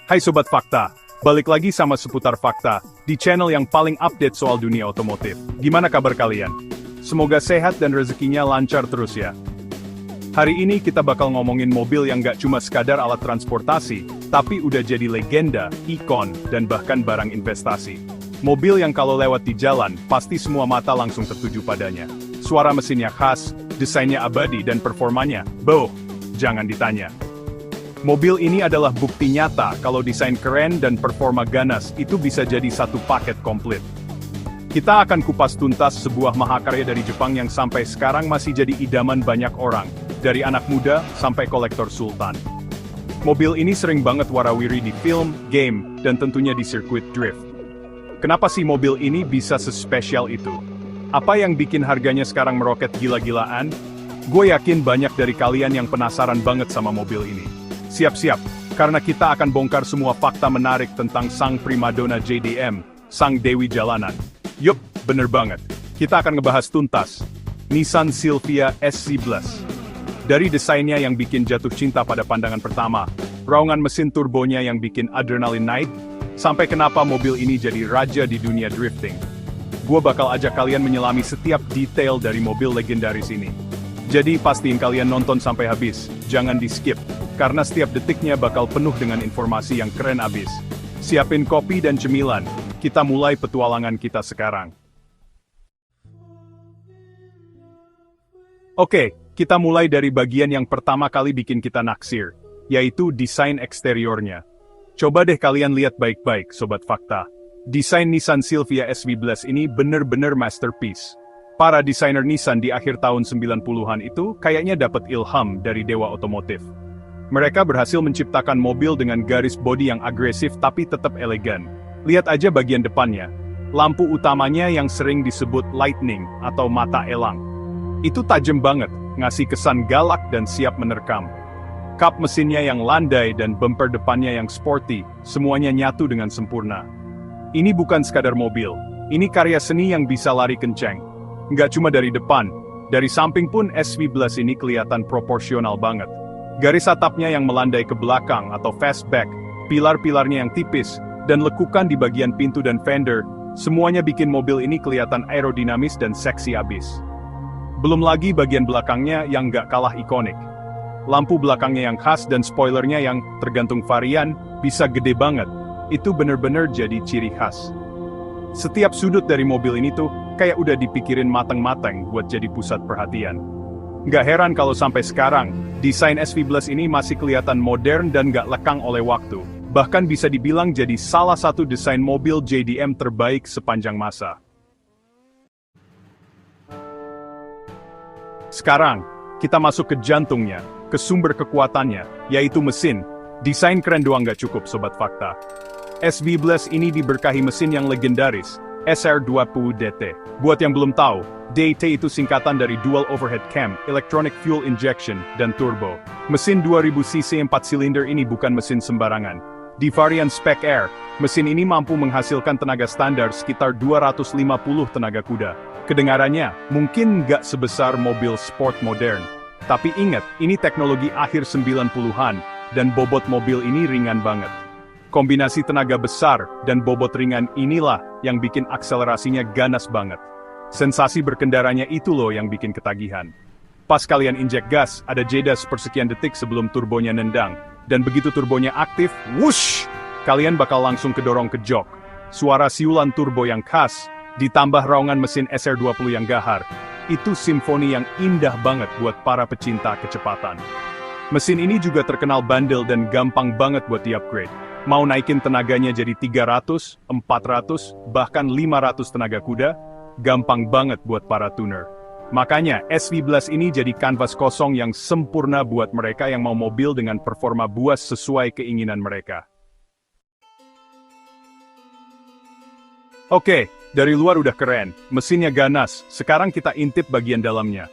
Hai Sobat Fakta, balik lagi sama Seputar Fakta, di channel yang paling update soal dunia otomotif. Gimana kabar kalian? Semoga sehat dan rezekinya lancar terus ya. Hari ini kita bakal ngomongin mobil yang gak cuma sekadar alat transportasi, tapi udah jadi legenda, ikon, dan bahkan barang investasi. Mobil yang kalau lewat di jalan, pasti semua mata langsung tertuju padanya. Suara mesinnya khas, desainnya abadi, dan performanya, jangan ditanya. Mobil ini adalah bukti nyata kalau desain keren dan performa ganas itu bisa jadi satu paket komplit. Kita akan kupas tuntas sebuah mahakarya dari Jepang yang sampai sekarang masih jadi idaman banyak orang, dari anak muda sampai kolektor sultan. Mobil ini sering banget warawiri di film, game, dan tentunya di sirkuit drift. Kenapa sih mobil ini bisa sespesial itu? Apa yang bikin harganya sekarang meroket gila-gilaan? Gue yakin banyak dari kalian yang penasaran banget sama mobil ini. Siap-siap, karena kita akan bongkar semua fakta menarik tentang sang primadona JDM, sang Dewi Jalanan. Yup, bener banget. Kita akan ngebahas tuntas. Nissan Silvia SC-Plus. Dari desainnya yang bikin jatuh cinta pada pandangan pertama, raungan mesin turbonya yang bikin adrenalin naik, sampai kenapa mobil ini jadi raja di dunia drifting. Gua bakal ajak kalian menyelami setiap detail dari mobil legendaris ini. Jadi pastiin kalian nonton sampai habis, jangan di-skip. Karena setiap detiknya bakal penuh dengan informasi yang keren abis. Siapin kopi dan cemilan, kita mulai petualangan kita sekarang. Oke, kita mulai dari bagian yang pertama kali bikin kita naksir, yaitu desain eksteriornya. Coba deh kalian lihat baik-baik, Sobat Fakta. Desain Nissan Silvia SV-Plus ini bener-bener masterpiece. Para desainer Nissan di akhir tahun 90-an itu kayaknya dapat ilham dari dewa otomotif. Mereka berhasil menciptakan mobil dengan garis bodi yang agresif tapi tetap elegan. Lihat aja bagian depannya. Lampu utamanya yang sering disebut lightning atau mata elang. Itu tajam banget, ngasih kesan galak dan siap menerkam. Kap mesinnya yang landai dan bumper depannya yang sporty, semuanya nyatu dengan sempurna. Ini bukan sekadar mobil, ini karya seni yang bisa lari kenceng. Nggak cuma dari depan, dari samping pun SV-Plus ini kelihatan proporsional banget. Garis atapnya yang melandai ke belakang atau fastback, pilar-pilarnya yang tipis, dan lekukan di bagian pintu dan fender, semuanya bikin mobil ini kelihatan aerodinamis dan seksi abis. Belum lagi bagian belakangnya yang nggak kalah ikonik. Lampu belakangnya yang khas dan spoilernya yang, tergantung varian, bisa gede banget. Itu bener-bener jadi ciri khas. Setiap sudut dari mobil ini tuh, kayak udah dipikirin mateng-mateng buat jadi pusat perhatian. Nggak heran kalau sampai sekarang, desain SV-Plus ini masih kelihatan modern dan nggak lekang oleh waktu. Bahkan bisa dibilang jadi salah satu desain mobil JDM terbaik sepanjang masa. Sekarang, kita masuk ke jantungnya, ke sumber kekuatannya, yaitu mesin. Desain keren doang nggak cukup, Sobat Fakta. SV-Plus ini diberkahi mesin yang legendaris, SR20DT. Buat yang belum tahu, DT itu singkatan dari Dual Overhead Cam, Electronic Fuel Injection, dan Turbo. Mesin 2000cc 4 silinder ini bukan mesin sembarangan. Di varian Spec Air, mesin ini mampu menghasilkan tenaga standar sekitar 250 tenaga kuda. Kedengarannya, mungkin nggak sebesar mobil sport modern. Tapi ingat, ini teknologi akhir 90-an, dan bobot mobil ini ringan banget. Kombinasi tenaga besar dan bobot ringan inilah yang bikin akselerasinya ganas banget. Sensasi berkendaranya itu loh yang bikin ketagihan. Pas kalian injek gas, ada jeda sepersekian detik sebelum turbonya nendang. Dan begitu turbonya aktif, whoosh! Kalian bakal langsung kedorong ke jok. Suara siulan turbo yang khas, ditambah raungan mesin SR20 yang gahar. Itu simfoni yang indah banget buat para pecinta kecepatan. Mesin ini juga terkenal bandel dan gampang banget buat di-upgrade. Mau naikin tenaganya jadi 300, 400, bahkan 500 tenaga kuda, gampang banget buat para tuner. Makanya, SV-Plus ini jadi kanvas kosong yang sempurna buat mereka yang mau mobil dengan performa buas sesuai keinginan mereka. Oke, dari luar udah keren, mesinnya ganas, sekarang kita intip bagian dalamnya.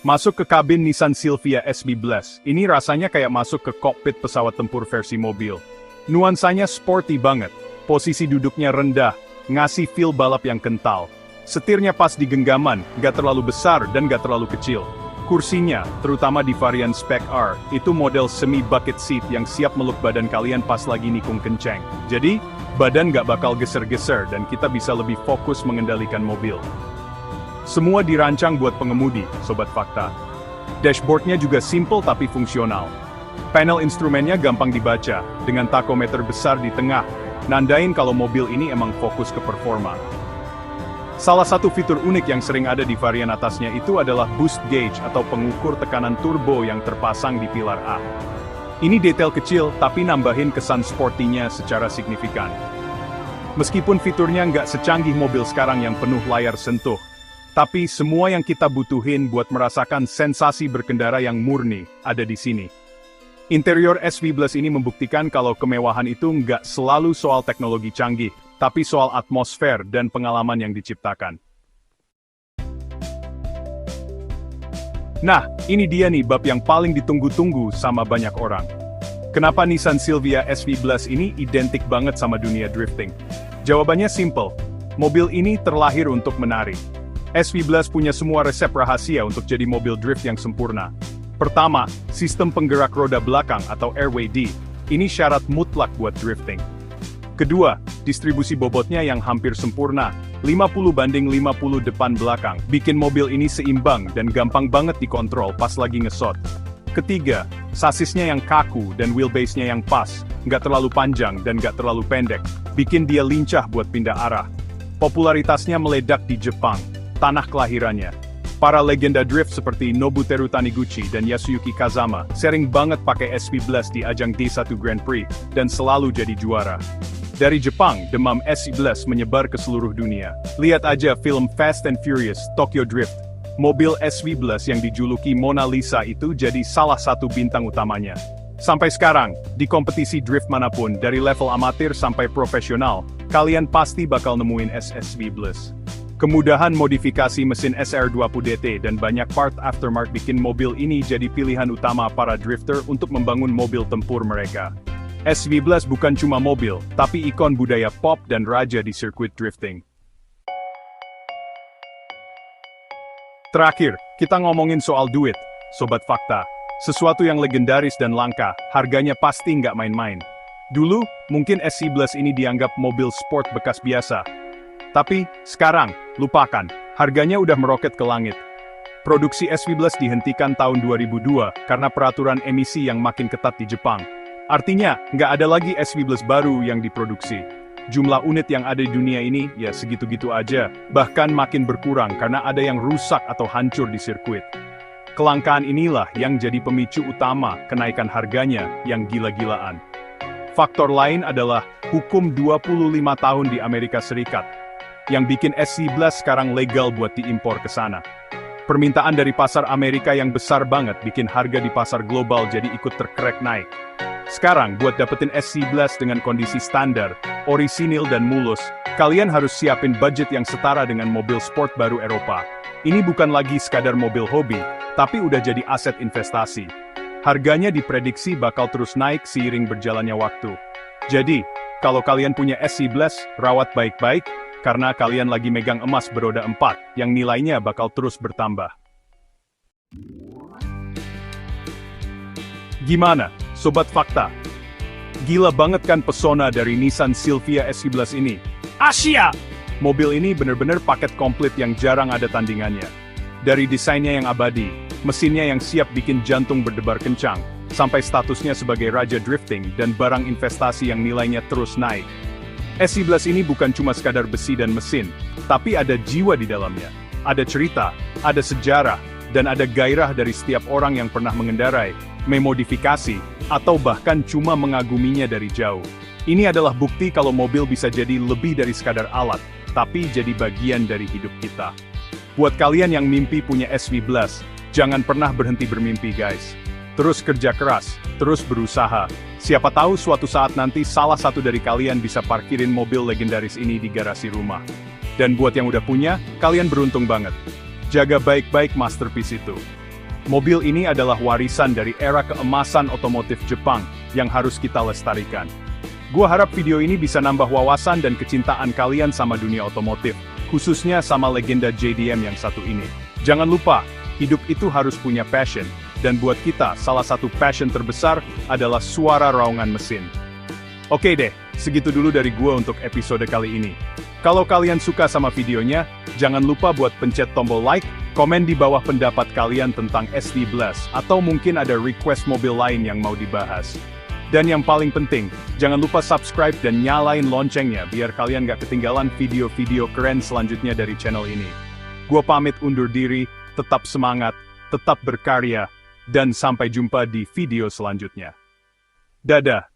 Masuk ke kabin Nissan Silvia SV-Plus, ini rasanya kayak masuk ke kokpit pesawat tempur versi mobil. Nuansanya sporty banget, posisi duduknya rendah, ngasih feel balap yang kental. Setirnya pas di genggaman, gak terlalu besar dan gak terlalu kecil. Kursinya, terutama di varian Spec R, itu model semi-bucket seat yang siap meluk badan kalian pas lagi nikung kenceng. Jadi, badan nggak bakal geser-geser dan kita bisa lebih fokus mengendalikan mobil. Semua dirancang buat pengemudi, Sobat Fakta. Dashboardnya juga simple tapi fungsional. Panel instrumennya gampang dibaca, dengan tachometer besar di tengah, nandain kalau mobil ini emang fokus ke performa. Salah satu fitur unik yang sering ada di varian atasnya itu adalah boost gauge atau pengukur tekanan turbo yang terpasang di pilar A. Ini detail kecil tapi nambahin kesan sportinya secara signifikan. Meskipun fiturnya nggak secanggih mobil sekarang yang penuh layar sentuh, tapi semua yang kita butuhin buat merasakan sensasi berkendara yang murni ada di sini. Interior SV Plus ini membuktikan kalau kemewahan itu nggak selalu soal teknologi canggih, tapi soal atmosfer dan pengalaman yang diciptakan. Nah, ini dia nih bab yang paling ditunggu-tunggu sama banyak orang. Kenapa Nissan Silvia SV Plus ini identik banget sama dunia drifting? Jawabannya simple, mobil ini terlahir untuk menari. SV Plus punya semua resep rahasia untuk jadi mobil drift yang sempurna. Pertama, sistem penggerak roda belakang atau Airway D. Ini syarat mutlak buat drifting. Kedua, distribusi bobotnya yang hampir sempurna, 50/50 depan belakang, bikin mobil ini seimbang dan gampang banget dikontrol pas lagi ngesot. Ketiga, sasisnya yang kaku dan wheelbase-nya yang pas, nggak terlalu panjang dan nggak terlalu pendek, bikin dia lincah buat pindah arah. Popularitasnya meledak di Jepang, tanah kelahirannya. Para legenda drift seperti Nobuteru Taniguchi dan Yasuyuki Kazama sering banget pakai SV Plus di ajang D1 Grand Prix dan selalu jadi juara. Dari Jepang, demam SV Plus menyebar ke seluruh dunia. Lihat aja film Fast and Furious, Tokyo Drift. Mobil SV Plus yang dijuluki Mona Lisa itu jadi salah satu bintang utamanya. Sampai sekarang, di kompetisi drift manapun, dari level amatir sampai profesional, kalian pasti bakal nemuin SV Plus. Kemudahan modifikasi mesin SR20 DT dan banyak part aftermarket bikin mobil ini jadi pilihan utama para drifter untuk membangun mobil tempur mereka. SV Plus bukan cuma mobil, tapi ikon budaya pop dan raja di sirkuit drifting. Terakhir, kita ngomongin soal duit, Sobat Fakta. Sesuatu yang legendaris dan langka, harganya pasti nggak main-main. Dulu, mungkin SV Plus ini dianggap mobil sport bekas biasa. Tapi, sekarang, lupakan, harganya udah meroket ke langit. Produksi SV Plus dihentikan tahun 2002 karena peraturan emisi yang makin ketat di Jepang. Artinya, nggak ada lagi SV Plus baru yang diproduksi. Jumlah unit yang ada di dunia ini, ya segitu-gitu aja, bahkan makin berkurang karena ada yang rusak atau hancur di sirkuit. Kelangkaan inilah yang jadi pemicu utama kenaikan harganya yang gila-gilaan. Faktor lain adalah hukum 25 tahun di Amerika Serikat, yang bikin SV Plus sekarang legal buat diimpor ke sana. Permintaan dari pasar Amerika yang besar banget bikin harga di pasar global jadi ikut terkerek naik. Sekarang, buat dapetin SV Plus dengan kondisi standar, orisinil dan mulus, kalian harus siapin budget yang setara dengan mobil sport baru Eropa. Ini bukan lagi sekadar mobil hobi, tapi udah jadi aset investasi. Harganya diprediksi bakal terus naik seiring berjalannya waktu. Jadi, kalau kalian punya SV Plus, rawat baik-baik, karena kalian lagi megang emas beroda 4, yang nilainya bakal terus bertambah. Gimana, Sobat Fakta? Gila banget kan pesona dari Nissan Silvia SV Plus ini? Asia! Mobil ini bener-bener paket komplit yang jarang ada tandingannya. Dari desainnya yang abadi, mesinnya yang siap bikin jantung berdebar kencang, sampai statusnya sebagai raja drifting dan barang investasi yang nilainya terus naik. SV Plus ini bukan cuma sekadar besi dan mesin, tapi ada jiwa di dalamnya. Ada cerita, ada sejarah, dan ada gairah dari setiap orang yang pernah mengendarai, memodifikasi, atau bahkan cuma mengaguminya dari jauh. Ini adalah bukti kalau mobil bisa jadi lebih dari sekadar alat, tapi jadi bagian dari hidup kita. Buat kalian yang mimpi punya SV Plus, jangan pernah berhenti bermimpi guys. Terus kerja keras, terus berusaha. Siapa tahu suatu saat nanti salah satu dari kalian bisa parkirin mobil legendaris ini di garasi rumah. Dan buat yang udah punya, kalian beruntung banget. Jaga baik-baik masterpiece itu. Mobil ini adalah warisan dari era keemasan otomotif Jepang yang harus kita lestarikan. Gua harap video ini bisa nambah wawasan dan kecintaan kalian sama dunia otomotif, khususnya sama legenda JDM yang satu ini. Jangan lupa, Hidup itu harus punya passion, dan buat kita, salah satu passion terbesar adalah suara raungan mesin. Oke deh, segitu dulu dari gua untuk episode kali ini. Kalau kalian suka sama videonya, jangan lupa buat pencet tombol like, komen di bawah pendapat kalian tentang SD Blast, atau mungkin ada request mobil lain yang mau dibahas. Dan yang paling penting, jangan lupa subscribe dan nyalain loncengnya biar kalian gak ketinggalan video-video keren selanjutnya dari channel ini. Gua pamit undur diri, tetap semangat, tetap berkarya, dan sampai jumpa di video selanjutnya. Dadah!